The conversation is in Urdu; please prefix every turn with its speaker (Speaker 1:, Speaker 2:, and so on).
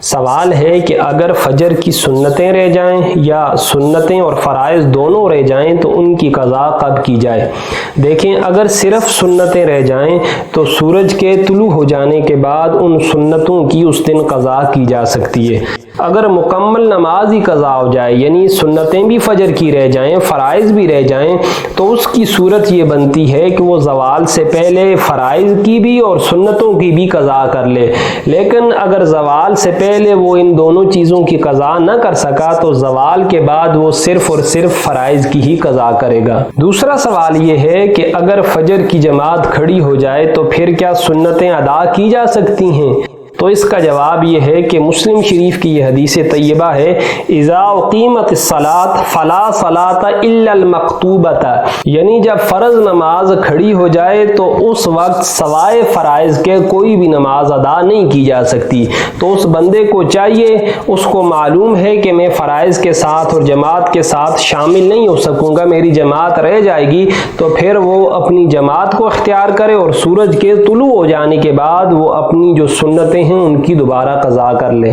Speaker 1: سوال ہے کہ اگر فجر کی سنتیں رہ جائیں یا سنتیں اور فرائض دونوں رہ جائیں تو ان کی قضا کب کی جائے؟ دیکھیں، اگر صرف سنتیں رہ جائیں تو سورج کے طلوع ہو جانے کے بعد ان سنتوں کی اس دن قضا کی جا سکتی ہے۔ اگر مکمل نماز ہی قضا ہو جائے، یعنی سنتیں بھی فجر کی رہ جائیں، فرائض بھی رہ جائیں، تو اس کی صورت یہ بنتی ہے کہ وہ زوال سے پہلے فرائض کی بھی اور سنتوں کی بھی قضا کر لے۔ لیکن اگر زوال سے پہلے وہ ان دونوں چیزوں کی قضا نہ کر سکا تو زوال کے بعد وہ صرف اور صرف فرائض کی ہی قضا کرے گا۔ دوسرا سوال یہ ہے کہ اگر فجر کی جماعت کھڑی ہو جائے تو پھر کیا سنتیں ادا کی جا سکتی ہیں؟ تو اس کا جواب یہ ہے کہ مسلم شریف کی یہ حدیث طیبہ ہے، اذا اقیمت الصلاۃ فلا صلاۃ الا المکتوبۃ، یعنی جب فرض نماز کھڑی ہو جائے تو اس وقت سوائے فرائض کے کوئی بھی نماز ادا نہیں کی جا سکتی۔ تو اس بندے کو چاہیے، اس کو معلوم ہے کہ میں فرائض کے ساتھ اور جماعت کے ساتھ شامل نہیں ہو سکوں گا، میری جماعت رہ جائے گی، تو پھر وہ اپنی جماعت کو اختیار کرے اور سورج کے طلوع ہو جانے کے بعد وہ اپنی جو سنتیں ہیں ان کی دوبارہ قضا کر لے۔